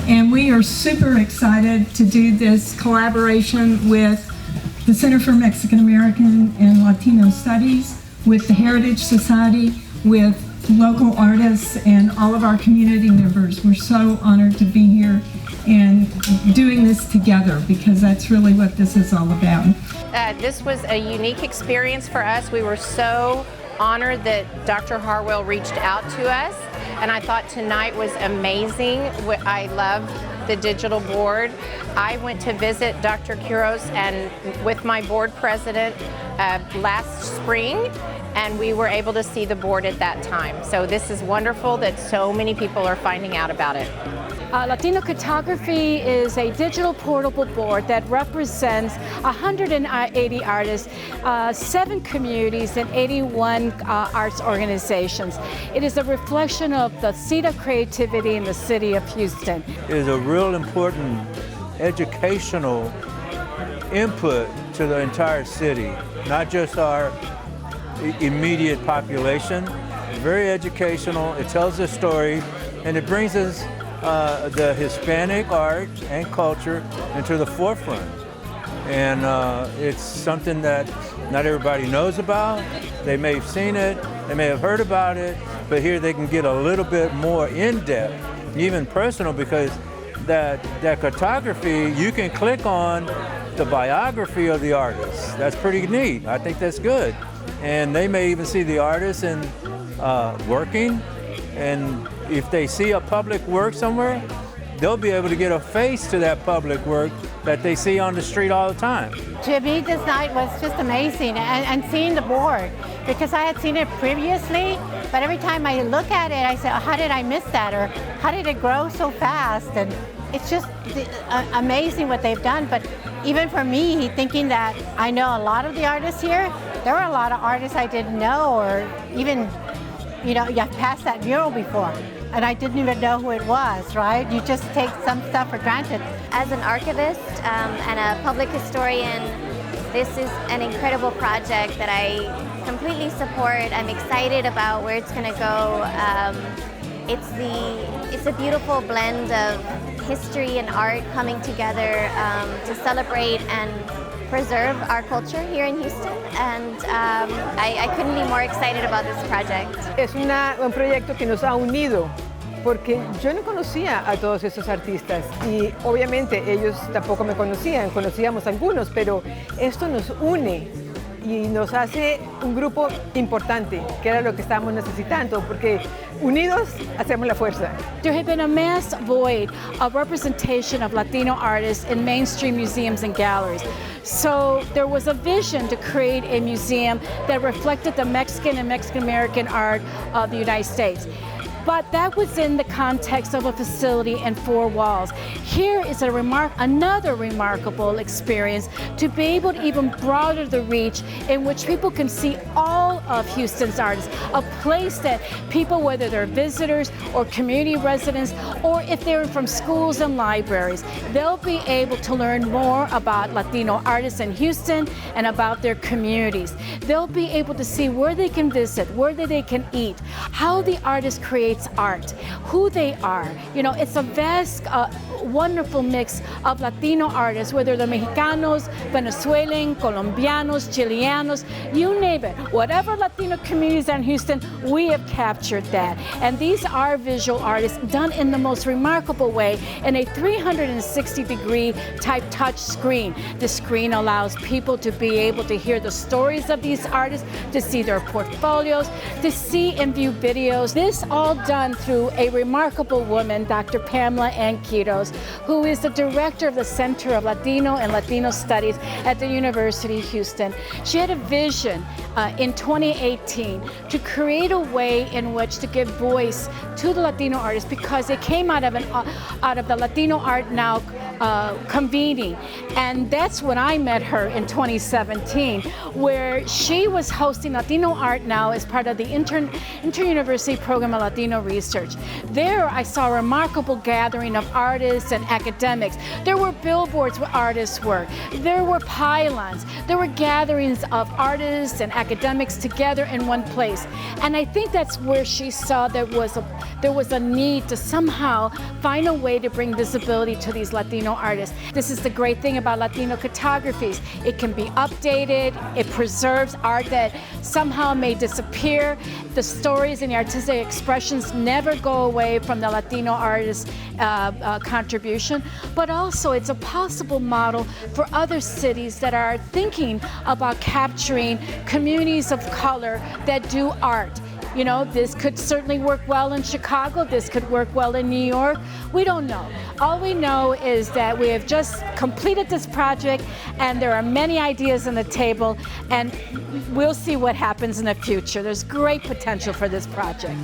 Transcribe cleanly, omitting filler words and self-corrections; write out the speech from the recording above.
And we are super excited to do this collaboration with the Center for Mexican American and Latino Studies, with the Heritage Society, with local artists, and all of our community members. We're so honored to be here and doing this together, because that's really what this is all about. This was a unique experience for us. We were so honored that Dr. Harwell reached out to us, and I thought tonight was amazing. I loved the digital board. I went to visit Dr. Quiroz and with my board president last spring, and we were able to see the board at that time. So this is wonderful that so many people are finding out about it. Latino Cartography is a digital portable board that represents 180 artists, 7 communities, and 81 arts organizations. It is a reflection of the seat of creativity in the city of Houston. It is a real important educational input to the entire city, not just our immediate population. Very educational, it tells a story, and it brings us the Hispanic art and culture into the forefront. And it's something that not everybody knows about. They may have seen it, they may have heard about it, but here they can get a little bit more in-depth, even personal, because that cartography, you can click on the biography of the artist. That's pretty neat. I think that's good. And they may even see the artist working, and if they see a public work somewhere, they'll be able to get a face to that public work that they see on the street all the time. To me, this night was just amazing, and seeing the board, because I had seen it previously, but every time I look at it, I say, oh, how did I miss that, or how did it grow so fast? And it's just amazing what they've done. But even for me, thinking that I know a lot of the artists here, there were a lot of artists I didn't know, or even, you have passed that mural before, and I didn't even know who it was, right? You just take some stuff for granted. As an archivist and a public historian, this is an incredible project that I completely support. I'm excited about where it's going to go. It's a beautiful blend of history and art coming together to celebrate and preserve our culture here in Houston, and I couldn't be more excited about this project. Es un proyecto que nos ha unido, porque yo no conocía a todos esos artistas y obviamente ellos tampoco me conocían, conocíamos algunos, pero esto nos une y nos hace un grupo importante, que era lo que estábamos necesitando, porque unidos hacemos la fuerza. There had been a mass void of representation of Latino artists in mainstream museums and galleries. So there was a vision to create a museum that reflected the Mexican and Mexican American art of the United States. But that was in the context of a facility and 4 walls. Here is another remarkable experience to be able to even broaden the reach in which people can see all of Houston's artists, a place that people, whether they're visitors or community residents, or if they're from schools and libraries, they'll be able to learn more about Latino artists in Houston and about their communities. They'll be able to see where they can visit, where they can eat, how the artist creates art, who they are. It's a vast, wonderful mix of Latino artists, whether they're Mexicanos, Venezuelan, Colombianos, Chileanos, you name it. Whatever Latino communities are in Houston, we have captured that. And these are visual artists done in the most remarkable way in a 360-degree type touch screen. The screen allows people to be able to hear the stories of these artists, to see their portfolios, to see and view videos. This all done through a remarkable woman, Dr. Pamela Quiroz, who is the director of the Center of Latino and Latino Studies at the University of Houston. She had a vision in 2018 to create a way in which to give voice to the Latino artists, because it came out of the Latino Art Now convening. And that's when I met her in 2017, where she was hosting Latino Art Now as part of the Inter-University Program of Latino Research. There I saw a remarkable gathering of artists and academics. There were billboards where artists were. There were pylons. There were gatherings of artists and academics together in one place. And I think that's where she saw there was a need to somehow find a way to bring visibility to these Latino artists. This is the great thing about Latino cArtographies. It can be updated, it preserves art that somehow may disappear. The stories and the artistic expressions never go away from the Latino artist's contribution, but also it's a possible model for other cities that are thinking about capturing communities of color that do art. You know, this could certainly work well in Chicago, this could work well in New York. We don't know. All we know is that we have just completed this project and there are many ideas on the table, and we'll see what happens in the future. There's great potential for this project.